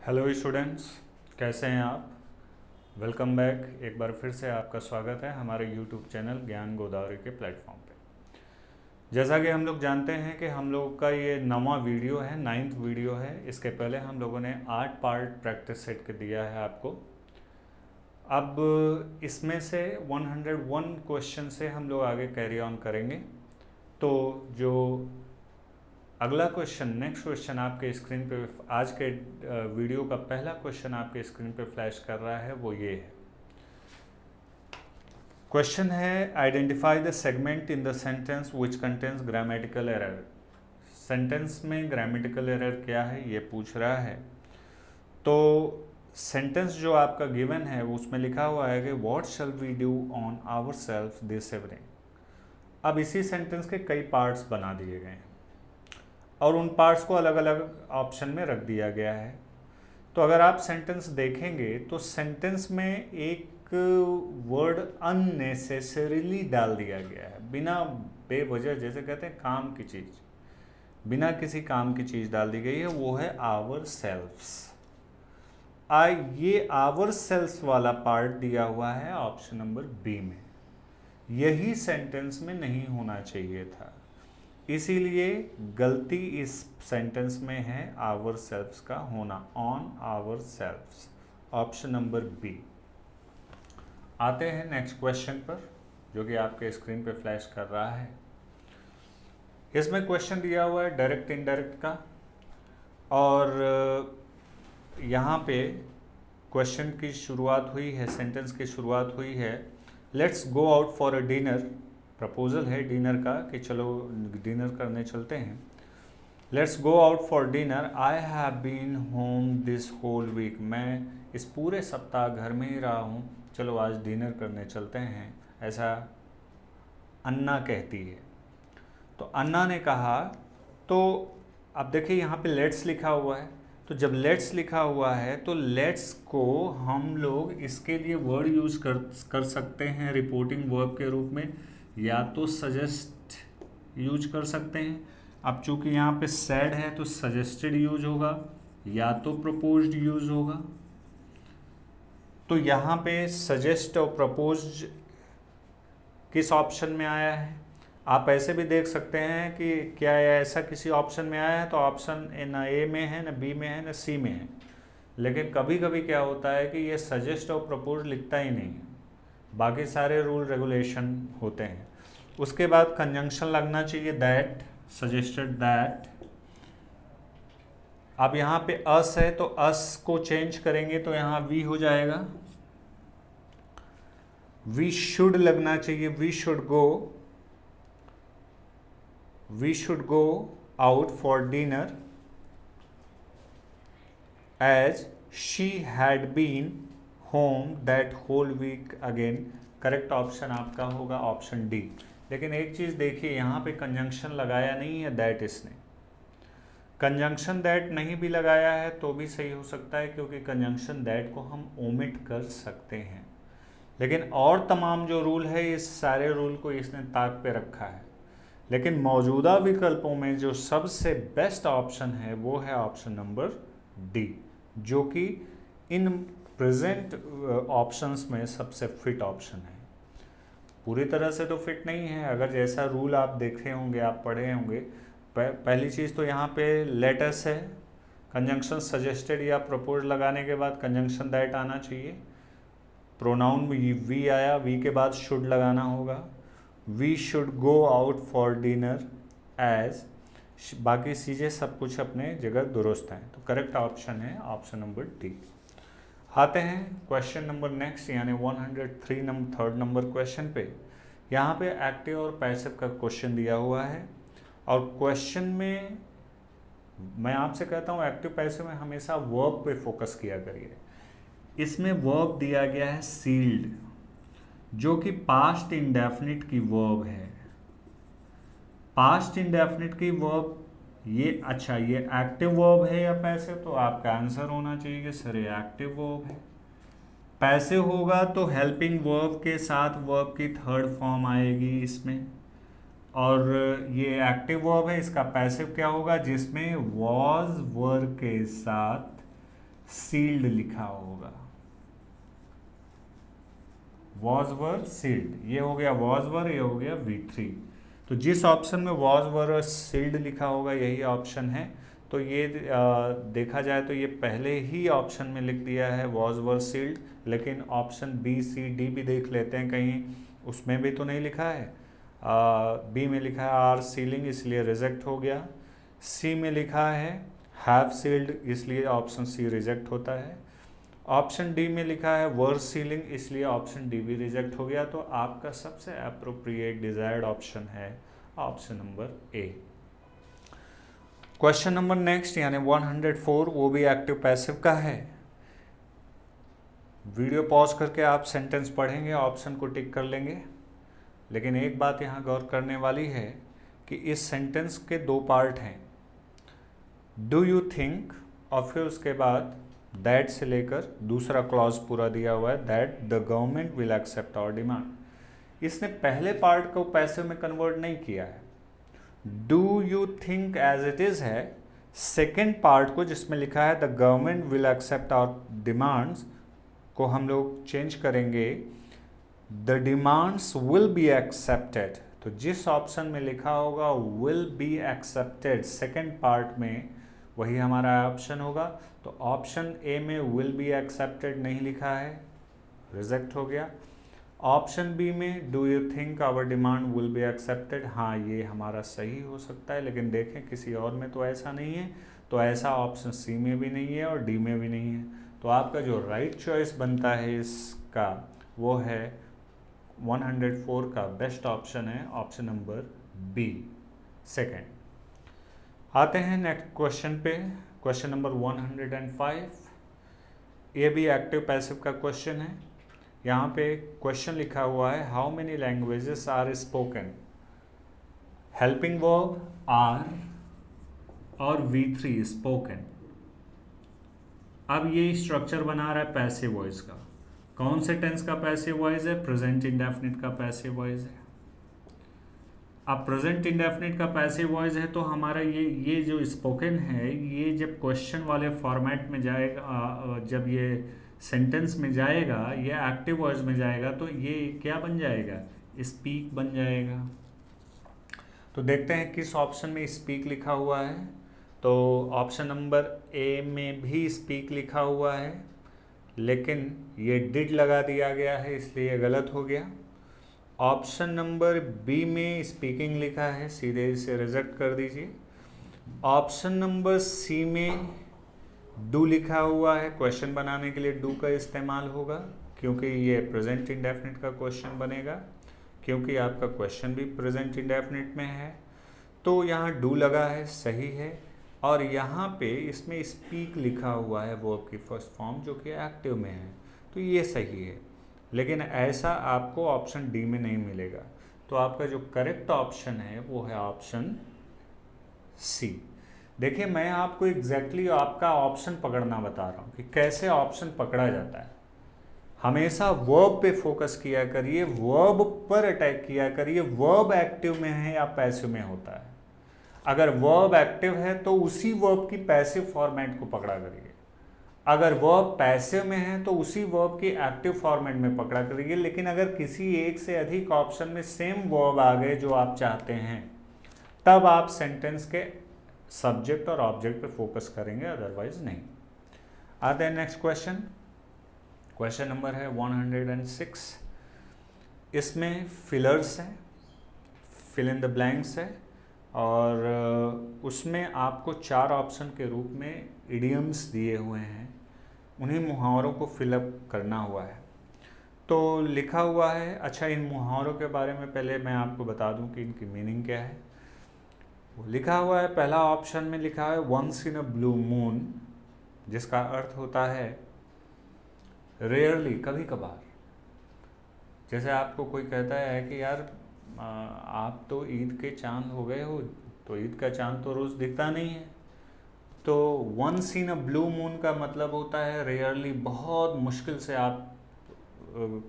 Hello students, कैसे हैं आप। Welcome back. एक बार फिर से आपका स्वागत है हमारे यूट्यूब चैनल ज्ञान गोदावरी के प्लेटफॉर्म पे। जैसा कि हम लोग जानते हैं कि हम लोग का ये 9वां वीडियो है, 9th वीडियो है। इसके पहले हम लोगों ने 8 पार्ट प्रैक्टिस सेट के दिया है आपको। अब इसमें से 101 क्वेश्चन से हम लोग आगे कैरी ऑन करेंगे। तो जो अगला क्वेश्चन, नेक्स्ट क्वेश्चन आपके स्क्रीन पे, आज के वीडियो का पहला क्वेश्चन आपके स्क्रीन पे फ्लैश कर रहा है, वो ये है। क्वेश्चन है, identify the segment in the sentence which contains grammatical error. Sentence में ग्रामेटिकल एरर क्या है ये पूछ रहा है। तो सेंटेंस जो आपका गिवन है उसमें लिखा हुआ है कि what shall we do on our self this evening. अब इसी सेंटेंस के कई पार्ट्स बना दिए गए हैं और उन पार्ट्स को अलग अलग ऑप्शन में रख दिया गया है। तो अगर आप सेंटेंस देखेंगे तो सेंटेंस में एक वर्ड अननेसेसरीली डाल दिया गया है, बिना बेवजह, जैसे कहते हैं काम की चीज़, बिना किसी काम की चीज़ डाल दी गई है, वो है आवर सेल्फ्स। ये आवर सेल्फ्स वाला पार्ट दिया हुआ है ऑप्शन नंबर बी में। यही सेंटेंस में नहीं होना चाहिए था, इसीलिए गलती इस सेंटेंस में है आवर सेल्फ्स का होना, on our selfs, option number B. आते हैं नेक्स्ट क्वेश्चन पर, जो कि आपके स्क्रीन पे फ्लैश कर रहा है। इसमें क्वेश्चन दिया हुआ है डायरेक्ट इनडायरेक्ट का, और यहाँ पे क्वेश्चन की शुरुआत हुई है, सेंटेंस की शुरुआत हुई है, let's go out for a dinner. Proposal है डिनर का कि चलो डिनर करने चलते हैं। Let's go out for dinner, I have been home this whole week. मैं इस पूरे सप्ताह घर में ही रहा हूँ, चलो आज डिनर करने चलते हैं, ऐसा अन्ना कहती है। तो अन्ना ने कहा, तो अब देखिए यहाँ पे लेट्स लिखा हुआ है, तो जब लेट्स लिखा हुआ है तो लेट्स को हम लोग इसके लिए वर्ड यूज कर सकते हैं रिपोर्टिंग वर्ब के रूप में, या तो सजेस्ट यूज कर सकते हैं। अब चूंकि यहाँ पे सैड है तो सजेस्टेड यूज होगा, या तो प्रपोज्ड यूज होगा। तो यहाँ पे सजेस्ट और प्रपोज्ड किस ऑप्शन में आया है, आप ऐसे भी देख सकते हैं कि क्या ऐसा किसी ऑप्शन में आया है, तो ऑप्शन न ए में है, न बी में है, न सी में है। लेकिन कभी कभी क्या होता है कि ये सजेस्ट और प्रपोज लिखता ही नहीं है, बाकी सारे रूल रेगुलेशन होते हैं। उसके बाद कंजंक्शन लगना चाहिए, दैट, सजेस्टेड दैट। अब यहाँ पे अस है तो अस को चेंज करेंगे तो यहाँ वी हो जाएगा। वी शुड लगना चाहिए, we should go, we should go out for dinner as she had been home that whole week again। Correct option आपका होगा ऑप्शन डी। लेकिन एक चीज़ देखिए, यहाँ पे कंजंक्शन लगाया नहीं है दैट, इसने कंजंक्शन दैट नहीं भी लगाया है तो भी सही हो सकता है, क्योंकि कंजंक्शन दैट को हम ओमिट कर सकते हैं। लेकिन और तमाम जो रूल है, इस सारे रूल को इसने ताक पे रखा है। लेकिन मौजूदा विकल्पों में जो सबसे बेस्ट ऑप्शन है वो है ऑप्शन नंबर डी, जो कि इन प्रेजेंट ऑप्शंस में सबसे फिट ऑप्शन है। पूरी तरह से तो फिट नहीं है, अगर जैसा रूल आप देखे होंगे, आप पढ़े होंगे। पहली चीज़ तो यहाँ पे लेटस है, कंजंक्शन सजेस्टेड या प्रपोज लगाने के बाद कंजंक्शन दैट आना चाहिए। प्रोनाउन में वी आया, वी के बाद शुड लगाना होगा। We should go out for dinner as, बाकी चीज़ें सब कुछ अपने जगह दुरुस्त हैं। तो करेक्ट ऑप्शन है ऑप्शन नंबर डी। आते हैं क्वेश्चन नंबर नेक्स्ट, यानी 103 नंबर, थर्ड नंबर क्वेश्चन पे। यहाँ पे एक्टिव और पैसिव का क्वेश्चन दिया हुआ है, और क्वेश्चन में मैं आपसे कहता हूँ एक्टिव पैसिव में हमेशा वर्ब पे फोकस किया करिए। इसमें वर्ब दिया गया है सील्ड, जो कि पास्ट इंडेफिनिट की वर्ब है। पास्ट इंडेफिनिट की वर्ब ये, अच्छा ये एक्टिव वर्ब है या पैसिव, तो आपका आंसर होना चाहिए कि सर ये एक्टिव वर्ब है। पैसिव होगा तो हेल्पिंग वर्ब के साथ वर्ब की थर्ड फॉर्म आएगी इसमें, और ये एक्टिव वर्ब है, इसका पैसिव क्या होगा, जिसमें वॉज वर्ब के साथ सील्ड लिखा होगा, वॉज वर सील्ड, ये हो गया वॉज वर, ये हो गया V3। तो जिस ऑप्शन में वॉज वर सील्ड लिखा होगा यही ऑप्शन है। तो ये देखा जाए तो ये पहले ही ऑप्शन में लिख दिया है वॉज वर सील्ड, लेकिन ऑप्शन बी सी डी भी देख लेते हैं कहीं उसमें भी तो नहीं लिखा है। बी में लिखा है आर सीलिंग, इसलिए रिजेक्ट हो गया। सी में लिखा है हैव सील्ड, इसलिए ऑप्शन सी रिजेक्ट होता है। ऑप्शन डी में लिखा है वर सीलिंग, इसलिए ऑप्शन डी भी रिजेक्ट हो गया। तो आपका सबसे अप्रोप्रिएट डिजायर्ड ऑप्शन है option number A. Question number next यानी 104, वो भी एक्टिव पैसिव का है। वीडियो पॉज करके आप सेंटेंस पढ़ेंगे, ऑप्शन को टिक कर लेंगे। लेकिन एक बात यहाँ गौर करने वाली है कि इस सेंटेंस के दो पार्ट हैं, डू यू थिंक और फिर उसके बाद दैट से लेकर दूसरा क्लॉज पूरा दिया हुआ है that the government will accept our demand. इसने पहले पार्ट को पैसिव में कन्वर्ट नहीं किया है, do you think as it is है। सेकेंड पार्ट को जिसमें लिखा है the government will accept our demands को हम लोग चेंज करेंगे the demands will be accepted. तो जिस ऑप्शन में लिखा होगा will be accepted second part में, वही हमारा ऑप्शन होगा। तो ऑप्शन ए में विल बी एक्सेप्टेड नहीं लिखा है, रिजेक्ट हो गया। ऑप्शन बी में do you think our demand will be accepted, हाँ ये हमारा सही हो सकता है, लेकिन देखें किसी और में तो ऐसा नहीं है। तो ऐसा ऑप्शन सी में भी नहीं है और डी में भी नहीं है। तो आपका जो राइट चॉइस बनता है इसका वो है 104 का बेस्ट ऑप्शन है ऑप्शन नंबर बी सेकेंड। आते हैं नेक्स्ट क्वेश्चन पे, क्वेश्चन नंबर 105। ये भी एक्टिव पैसिव का क्वेश्चन है। यहाँ पे क्वेश्चन लिखा हुआ है how many languages are spoken, helping verb are और V3 स्पोकन। अब ये स्ट्रक्चर बना रहा है पैसिव वॉइस का। कौन से टेंस का पैसिव वॉइस है? प्रेजेंट इंडेफिनिट का पैसिव वॉइस है। अब प्रेजेंट इंडेफिनिट का पैसिव वॉइस है तो हमारा ये जो स्पोकन है ये जब क्वेश्चन वाले फॉर्मेट में जाएगा, जब ये सेंटेंस में जाएगा, ये एक्टिव वॉइस में जाएगा तो ये क्या बन जाएगा? स्पीक बन जाएगा। तो देखते हैं किस ऑप्शन में स्पीक लिखा हुआ है। तो ऑप्शन नंबर ए में भी स्पीक लिखा हुआ है, लेकिन ये डिड लगा दिया गया है इसलिए गलत हो गया। ऑप्शन नंबर बी में स्पीकिंग लिखा है, सीधे इसे रिजेक्ट कर दीजिए। ऑप्शन नंबर सी में डू लिखा हुआ है, क्वेश्चन बनाने के लिए डू का इस्तेमाल होगा क्योंकि ये प्रेजेंट इंडेफिनिट का क्वेश्चन बनेगा, क्योंकि आपका क्वेश्चन भी प्रेजेंट इंडेफिनिट में है। तो यहाँ डू लगा है, सही है। और यहाँ पे इसमें स्पीक लिखा हुआ है वर्ब की फर्स्ट फॉर्म जो कि एक्टिव में है, तो ये सही है। लेकिन ऐसा आपको ऑप्शन डी में नहीं मिलेगा। तो आपका जो करेक्ट ऑप्शन है वो है ऑप्शन सी। देखिए मैं आपको एग्जैक्टली आपका ऑप्शन पकड़ना बता रहा हूँ कि कैसे ऑप्शन पकड़ा जाता है। हमेशा वर्ब पे फोकस किया करिए, वर्ब पर अटैक किया करिए, वर्ब एक्टिव में है या पैसिव में होता है। अगर वर्ब एक्टिव है तो उसी वर्ब की पैसिव फॉर्मेट को पकड़ा करिए, अगर वर्ब पैसिव में है तो उसी वर्ब की एक्टिव फॉर्मेट में पकड़ा करिए। लेकिन अगर किसी एक से अधिक ऑप्शन में सेम वर्ब आ गए जो आप चाहते हैं, तब आप सेंटेंस के सब्जेक्ट और ऑब्जेक्ट पे फोकस करेंगे, अदरवाइज नहीं। आते हैं नेक्स्ट क्वेश्चन। क्वेश्चन नंबर है 106। इसमें फिलर्स हैं, फिल इन द ब्लैंक्स है, और उसमें आपको 4 ऑप्शन के रूप में इडियम्स दिए हुए हैं, उन्हीं मुहावरों को फिलअप करना हुआ है। तो लिखा हुआ है, अच्छा इन मुहावरों के बारे में पहले मैं आपको बता दूं कि इनकी मीनिंग क्या है। वो लिखा हुआ है, पहला ऑप्शन में लिखा है once in a blue moon, जिसका अर्थ होता है रेयरली, कभी कभार। जैसे आपको कोई कहता है कि यार आप तो ईद के चांद हो गए हो, तो ईद का चांद तो रोज़ दिखता नहीं है। तो once in a blue moon का मतलब होता है रेयरली, बहुत मुश्किल से आप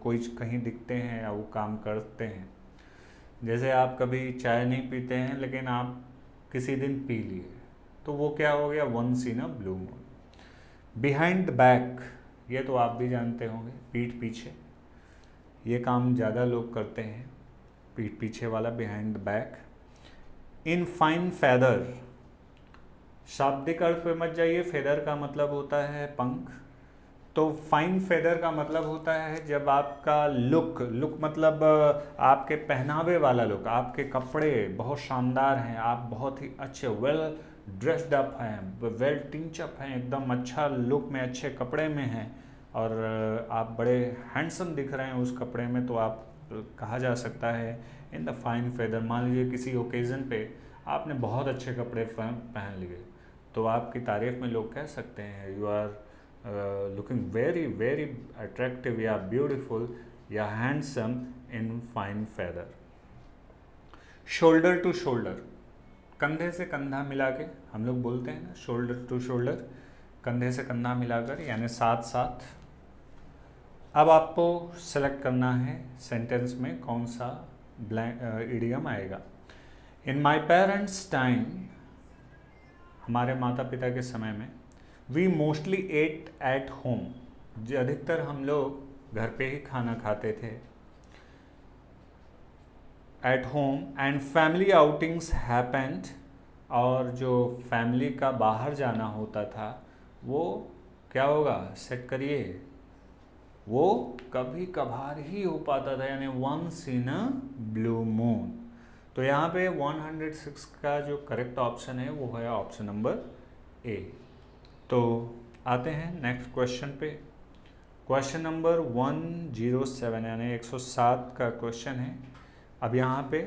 कोई कहीं दिखते हैं या वो काम करते हैं। जैसे आप कभी चाय नहीं पीते हैं लेकिन आप किसी दिन पी लिए, तो वो क्या हो गया? Once in a blue moon. Behind the back, ये तो आप भी जानते होंगे, पीठ पीछे, ये काम ज़्यादा लोग करते हैं, पीठ पीछे वाला, behind the back. In fine feather, शाब्दिक अर्थ पे मत जाइए, फेदर का मतलब होता है पंख, तो फाइन फेदर का मतलब होता है जब आपका लुक मतलब आपके पहनावे वाला लुक, आपके कपड़े बहुत शानदार हैं, आप बहुत ही अच्छे वेल ड्रेस्ड अप हैं, वेल टिंच अप हैं, एकदम अच्छा लुक में, अच्छे कपड़े में हैं, और आप बड़े हैंडसम दिख रहे हैं उस कपड़े में, तो आप कहा जा सकता है इन द फाइन फेदर। मान लीजिए किसी ओकेज़न पे आपने बहुत अच्छे कपड़े पहन लिए, तो आपकी तारीफ में लोग कह सकते हैं you are looking very very attractive या beautiful या handsome in fine feather। shoulder to shoulder, कंधे से कंधा मिला के हम लोग बोलते हैं ना, shoulder to shoulder, कंधे से कंधा मिलाकर, यानी साथ साथ। अब आपको सेलेक्ट करना है सेंटेंस में कौन सा इडियम आएगा। इन माई पेरेंट्स टाइम, हमारे माता पिता के समय में, we mostly ate at home, जो अधिकतर हम लोग घर पे ही खाना खाते थे, at home, and family outings happened, और जो फैमिली का बाहर जाना होता था वो क्या होगा, सेट करिए, वो कभी कभार ही हो पाता था, यानी once in a blue moon. तो यहाँ पे 106 का जो करेक्ट ऑप्शन है वो है ऑप्शन नंबर ए। तो आते हैं नेक्स्ट क्वेश्चन पे, क्वेश्चन नंबर 107 यानी 107 का क्वेश्चन है। अब यहाँ पे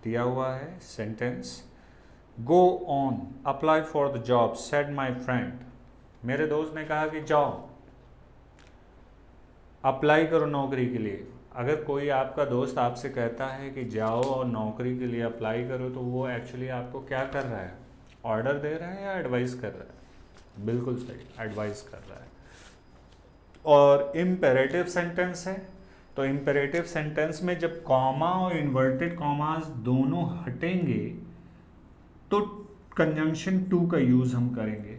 दिया हुआ है sentence, go on apply for the job said my friend, मेरे दोस्त ने कहा कि जाओ अप्लाई करो नौकरी के लिए। अगर कोई आपका दोस्त आपसे कहता है कि जाओ और नौकरी के लिए अप्लाई करो, तो वो एक्चुअली आपको क्या कर रहा है, ऑर्डर दे रहा है या एडवाइस कर रहा है? बिल्कुल सही, एडवाइस कर रहा है। और इम्पेरेटिव सेंटेंस है, तो इम्पेरेटिव सेंटेंस में जब कॉमा और इन्वर्टेड कॉमास दोनों हटेंगे तो कंजंक्शन टू का यूज हम करेंगे,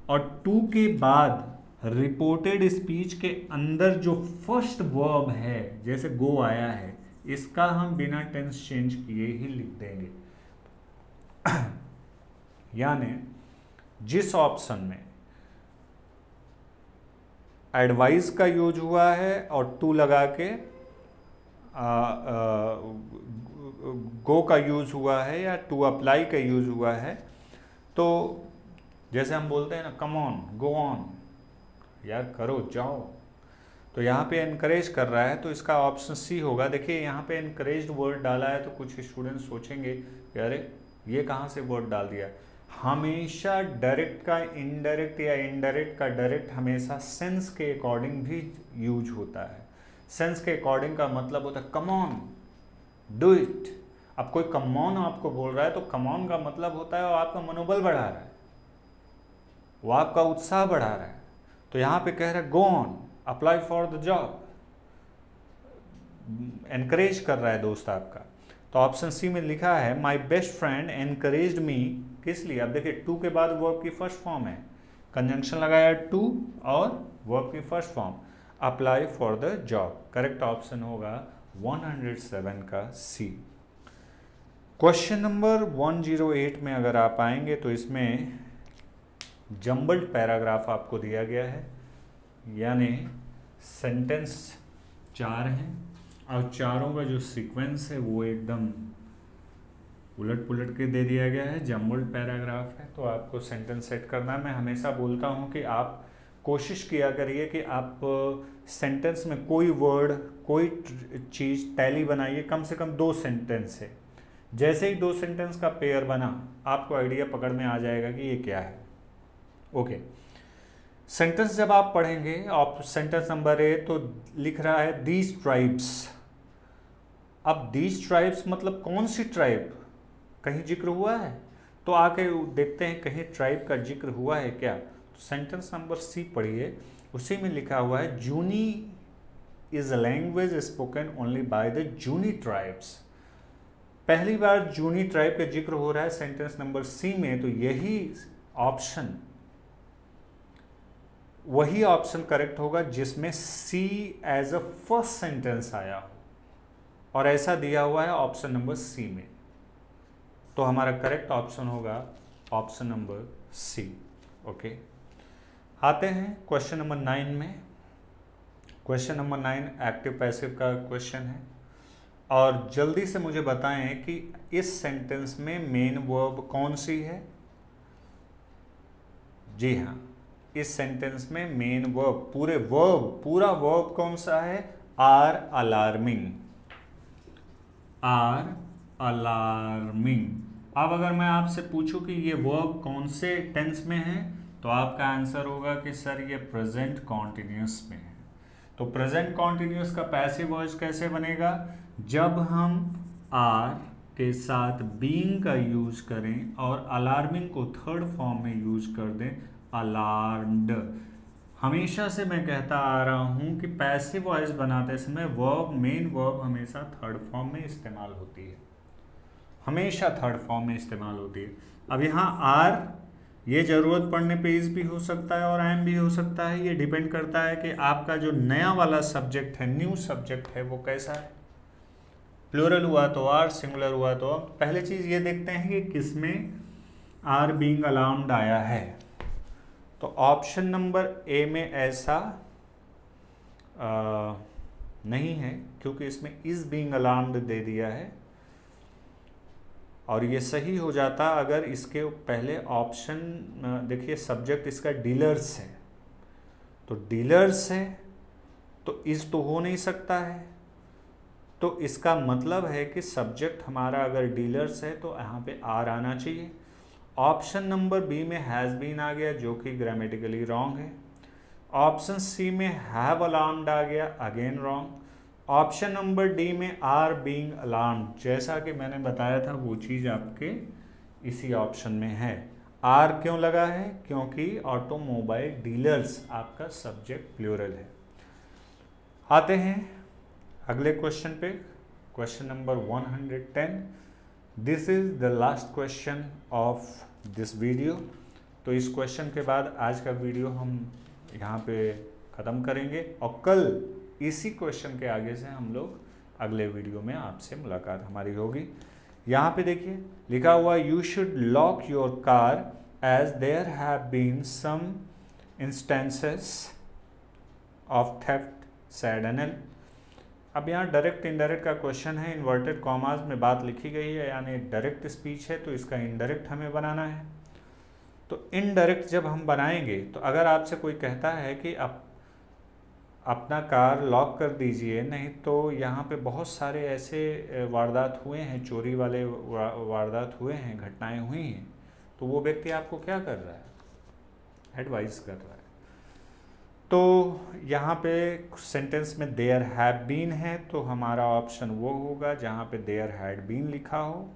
और टू के बाद रिपोर्टेड स्पीच के अंदर जो फर्स्ट वर्ब है, जैसे गो आया है, इसका हम बिना टेंस चेंज किए ही लिख देंगे। यानी जिस ऑप्शन में एडवाइस का यूज हुआ है और टू लगा के गो का यूज हुआ है या टू अप्लाई का यूज हुआ है, तो जैसे हम बोलते हैं ना, कम ऑन, गो ऑन, यार करो, जाओ, तो यहाँ पे एनकरेज कर रहा है, तो इसका ऑप्शन सी होगा। देखिए यहाँ पे एनकरेज्ड वर्ड डाला है, तो कुछ स्टूडेंट्स सोचेंगे कि अरे ये कहाँ से वर्ड डाल दिया। हमेशा डायरेक्ट का इनडायरेक्ट या इनडायरेक्ट का डायरेक्ट हमेशा सेंस के अकॉर्डिंग भी यूज होता है। सेंस के अकॉर्डिंग का मतलब होता है कम ऑन, डू इट। अब कोई कम ऑन आपको बोल रहा है, तो कम ऑन का मतलब होता है वो आपका मनोबल बढ़ा रहा है, वो आपका उत्साह बढ़ा रहा है। तो यहाँ पे कह रहा है go on apply for the job, encourage कर रहा है दोस्त आपका। तो ऑप्शन सी में लिखा है माई बेस्ट फ्रेंड एनकरेज्ड मी, किस लिए? अब देखिए टू के बाद वर्ब की फर्स्ट फॉर्म है, कंजंक्शन लगाया टू और वर्ब की first form, apply for the job. Correct option होगा 107 का सी। क्वेश्चन नंबर 108 में अगर आप आएंगे तो इसमें जम्बल्ड पैराग्राफ आपको दिया गया है, यानी सेंटेंस 4 हैं और चारों का जो सीक्वेंस है वो एकदम उलट पुलट के दे दिया गया है, जम्बल्ड पैराग्राफ है। तो आपको सेंटेंस सेट करना है। मैं हमेशा बोलता हूँ कि आप कोशिश किया करिए कि आप सेंटेंस में कोई वर्ड, कोई चीज़ टैली बनाइए, कम से कम 2 सेंटेंस है। जैसे ही 2 सेंटेंस का पेयर बना, आपको आइडिया पकड़ में आ जाएगा कि ये क्या है। ओके, सेंटेंस जब आप पढ़ेंगे, आप सेंटेंस नंबर ए तो लिख रहा है दीज ट्राइब्स। अब दीज ट्राइब्स मतलब कौन सी ट्राइब, कहीं जिक्र हुआ है? तो आके देखते हैं कहीं ट्राइब का जिक्र हुआ है क्या। तो सेंटेंस नंबर सी पढ़िए, उसी में लिखा हुआ है Zuni is a language spoken only by the Zuni tribes. पहली बार जूनी ट्राइब का जिक्र हो रहा है सेंटेंस नंबर सी में, तो यही ऑप्शन वही ऑप्शन करेक्ट होगा जिसमें सी एज अ फर्स्ट सेंटेंस आया हो, और ऐसा दिया हुआ है ऑप्शन नंबर सी में, तो हमारा करेक्ट ऑप्शन होगा ऑप्शन नंबर सी। ओके, आते हैं क्वेश्चन नंबर 9 में। क्वेश्चन नंबर 9 एक्टिव पैसिव का क्वेश्चन है, और जल्दी से मुझे बताएं कि इस सेंटेंस में मेन वर्ब कौन सी है। जी हाँ, इस सेंटेंस में मेन वर्ब, पूरा वर्ब कौन सा है? Are alarming, are alarming. अब अगर मैं आपसे पूछूं कि ये वर्ब कौन से टेंस में है, तो आपका आंसर होगा कि सर ये प्रेजेंट कॉन्टिन्यूस में है। तो प्रेजेंट कॉन्टिन्यूस का पैसिव वॉइस कैसे बनेगा? जब हम आर के साथ बीइंग का यूज करें और अलार्मिंग को थर्ड फॉर्म में यूज कर दें, अलार्म्ड। हमेशा से मैं कहता आ रहा हूं कि पैसिव वॉइस बनाते समय वर्ब, मेन वर्ब हमेशा थर्ड फॉर्म में इस्तेमाल होती है, हमेशा थर्ड फॉर्म में इस्तेमाल होती है। अब यहाँ आर, ये ज़रूरत पड़ने पे इज भी हो सकता है और एम भी हो सकता है। ये डिपेंड करता है कि आपका जो नया वाला सब्जेक्ट है, न्यू सब्जेक्ट है, वो कैसा है। प्लूरल हुआ तो आर, सिंगुलर हुआ तो अब पहले चीज़ ये देखते हैं कि किसमें आर बीइंग अलार्म्ड आया है। तो ऑप्शन नंबर ए में ऐसा नहीं है, क्योंकि इसमें इज बीइंग अलार्म्ड दे दिया है, और ये सही हो जाता अगर इसके पहले ऑप्शन, देखिए सब्जेक्ट इसका डीलर्स है, तो डीलर्स है तो इस तो हो नहीं सकता है, तो इसका मतलब है कि सब्जेक्ट हमारा अगर डीलर्स है तो यहाँ पे आर आना चाहिए। ऑप्शन नंबर बी में हैज़ बीन आ गया, जो कि ग्रामेटिकली रॉन्ग है। ऑप्शन सी में हैव अलार्म्ड आ गया, again wrong. Option number D में आर बीइंग अलार्म्ड, जैसा कि मैंने बताया था वो चीज़ आपके इसी ऑप्शन में है। आर क्यों लगा है? क्योंकि ऑटोमोबाइल डीलर्स आपका सब्जेक्ट प्लूरल है। आते हैं अगले क्वेश्चन पे, question number 110। This is the last question of this video. तो इस क्वेश्चन के बाद आज का वीडियो हम यहाँ पे ख़त्म करेंगे, और कल इसी क्वेश्चन के आगे से हम लोग अगले वीडियो में आपसे मुलाकात हमारी होगी। यहाँ पे देखिए लिखा हुआ, you should lock your car as there have been some instances of theft, said Anil. अब यहाँ डायरेक्ट इनडायरेक्ट का क्वेश्चन है, इन्वर्टेड कॉमास में बात लिखी गई है, यानी डायरेक्ट स्पीच है, तो इसका इनडायरेक्ट हमें बनाना है। तो इनडायरेक्ट जब हम बनाएंगे, तो अगर आपसे कोई कहता है कि आप अपना कार लॉक कर दीजिए, नहीं तो यहाँ पे बहुत सारे ऐसे वारदात हुए हैं, चोरी वाले वारदात हुए हैं, घटनाएं हुई हैं, तो वो व्यक्ति आपको क्या कर रहा है? एडवाइस कर रहा है। तो यहाँ पे सेंटेंस में देयर हैव बीन है, तो हमारा ऑप्शन वो होगा जहाँ पे देयर हैड बीन लिखा हो।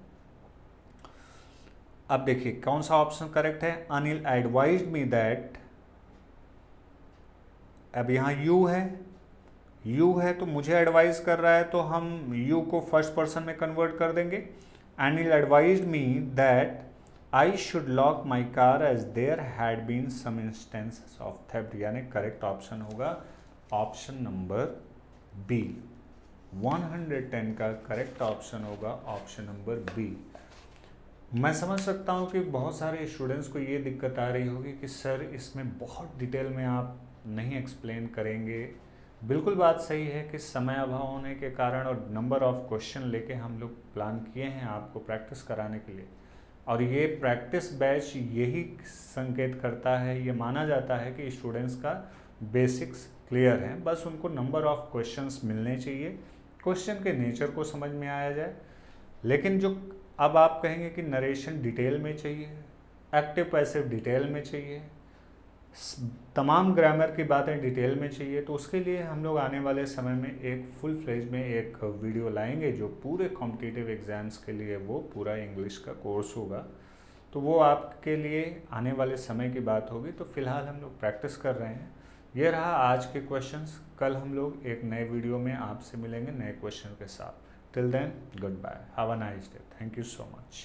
अब देखिए कौन सा ऑप्शन करेक्ट है? अनिल एडवाइज्ड मी दैट, अब यहाँ यू है तो मुझे एडवाइस कर रहा है, तो हम यू को फर्स्ट पर्सन में कन्वर्ट कर देंगे। Anil advised me that I should lock my car as there had been some instances of theft, यानी करेक्ट ऑप्शन होगा ऑप्शन नंबर बी। 110 का करेक्ट ऑप्शन होगा ऑप्शन नंबर बी। मैं समझ सकता हूँ कि बहुत सारे स्टूडेंट्स को ये दिक्कत आ रही होगी कि सर इसमें बहुत डिटेल में आप नहीं एक्सप्लेन करेंगे। बिल्कुल बात सही है कि समय अभाव होने के कारण और नंबर ऑफ क्वेश्चन लेके हम लोग प्लान किए हैं आपको प्रैक्टिस कराने के लिए, और ये प्रैक्टिस बैच यही संकेत करता है, ये माना जाता है कि स्टूडेंट्स का बेसिक्स क्लियर हैं, बस उनको नंबर ऑफ क्वेश्चंस मिलने चाहिए, क्वेश्चन के नेचर को समझ में आया जाए। लेकिन जो अब आप कहेंगे कि नरेशन डिटेल में चाहिए, एक्टिव पैसिव डिटेल में चाहिए, तमाम ग्रामर की बातें डिटेल में चाहिए, तो उसके लिए हम लोग आने वाले समय में एक फुल फ्लेज में एक वीडियो लाएंगे जो पूरे कॉम्पिटिटिव एग्ज़ाम्स के लिए वो पूरा इंग्लिश का कोर्स होगा। तो वो आपके लिए आने वाले समय की बात होगी। तो फिलहाल हम लोग प्रैक्टिस कर रहे हैं। ये रहा आज के क्वेश्चंस। कल हम लोग एक नए वीडियो में आपसे मिलेंगे नए क्वेश्चन के साथ। Till then goodbye, have a nice day, thank you so much.